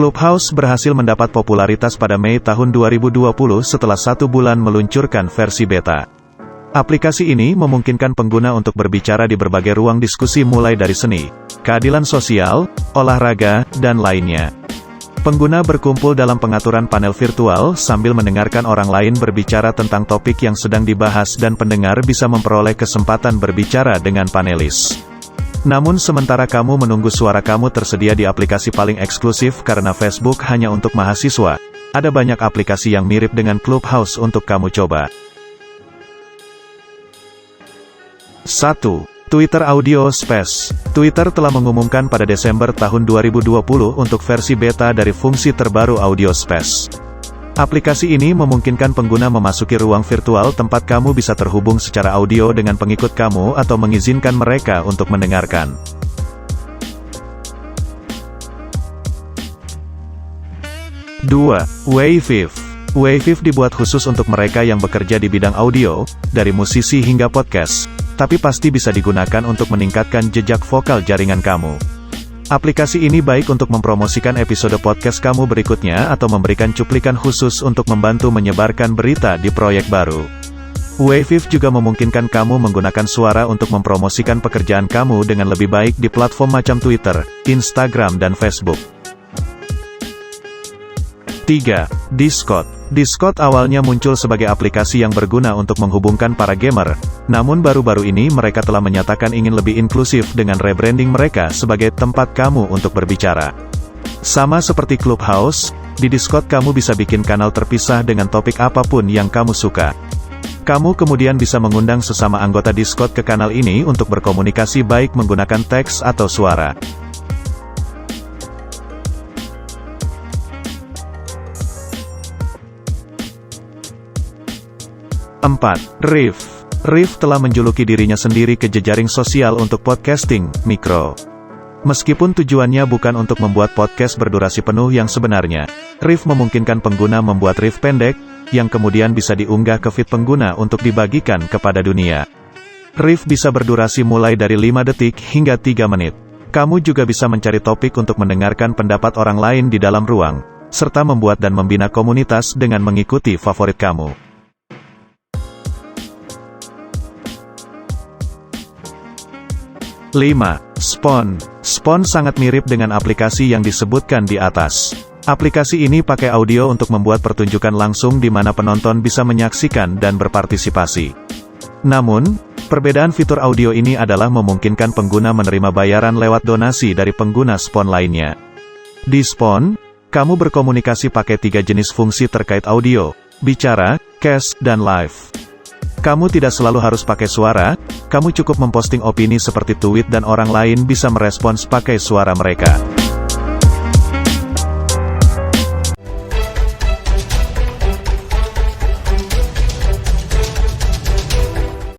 Clubhouse berhasil mendapat popularitas pada Mei tahun 2020 setelah 1 bulan meluncurkan versi beta. Aplikasi ini memungkinkan pengguna untuk berbicara di berbagai ruang diskusi mulai dari seni, keadilan sosial, olahraga, dan lainnya. Pengguna berkumpul dalam pengaturan panel virtual sambil mendengarkan orang lain berbicara tentang topik yang sedang dibahas dan pendengar bisa memperoleh kesempatan berbicara dengan panelis. Namun sementara kamu menunggu suara kamu tersedia di aplikasi paling eksklusif karena Facebook hanya untuk mahasiswa, ada banyak aplikasi yang mirip dengan Clubhouse untuk kamu coba. 1. Twitter Audio Space. Twitter telah mengumumkan pada Desember tahun 2020 untuk versi beta dari fungsi terbaru Audio Space. Aplikasi ini memungkinkan pengguna memasuki ruang virtual tempat kamu bisa terhubung secara audio dengan pengikut kamu atau mengizinkan mereka untuk mendengarkan. 2. Wayviv. Wayviv dibuat khusus untuk mereka yang bekerja di bidang audio, dari musisi hingga podcast, tapi pasti bisa digunakan untuk meningkatkan jejak vokal jaringan kamu. Aplikasi ini baik untuk mempromosikan episode podcast kamu berikutnya atau memberikan cuplikan khusus untuk membantu menyebarkan berita di proyek baru. Wayviv juga memungkinkan kamu menggunakan suara untuk mempromosikan pekerjaan kamu dengan lebih baik di platform macam Twitter, Instagram dan Facebook. 3. Discord. Discord awalnya muncul sebagai aplikasi yang berguna untuk menghubungkan para gamer, namun baru-baru ini mereka telah menyatakan ingin lebih inklusif dengan rebranding mereka sebagai tempat kamu untuk berbicara. Sama seperti Clubhouse, di Discord kamu bisa bikin kanal terpisah dengan topik apapun yang kamu suka. Kamu kemudian bisa mengundang sesama anggota Discord ke kanal ini untuk berkomunikasi baik menggunakan teks atau suara. 4. Riff. Riff telah menjuluki dirinya sendiri ke jejaring sosial untuk podcasting, mikro. Meskipun tujuannya bukan untuk membuat podcast berdurasi penuh yang sebenarnya, Riff memungkinkan pengguna membuat riff pendek, yang kemudian bisa diunggah ke feed pengguna untuk dibagikan kepada dunia. Riff bisa berdurasi mulai dari 5 detik hingga 3 menit. Kamu juga bisa mencari topik untuk mendengarkan pendapat orang lain di dalam ruang, serta membuat dan membina komunitas dengan mengikuti favorit kamu. 5. Spon. Spon sangat mirip dengan aplikasi yang disebutkan di atas. Aplikasi ini pakai audio untuk membuat pertunjukan langsung di mana penonton bisa menyaksikan dan berpartisipasi. Namun, perbedaan fitur audio ini adalah memungkinkan pengguna menerima bayaran lewat donasi dari pengguna Spon lainnya. Di Spon, kamu berkomunikasi pakai 3 jenis fungsi terkait audio, bicara, cast, dan live. Kamu tidak selalu harus pakai suara, kamu cukup memposting opini seperti tweet dan orang lain bisa merespons pakai suara mereka.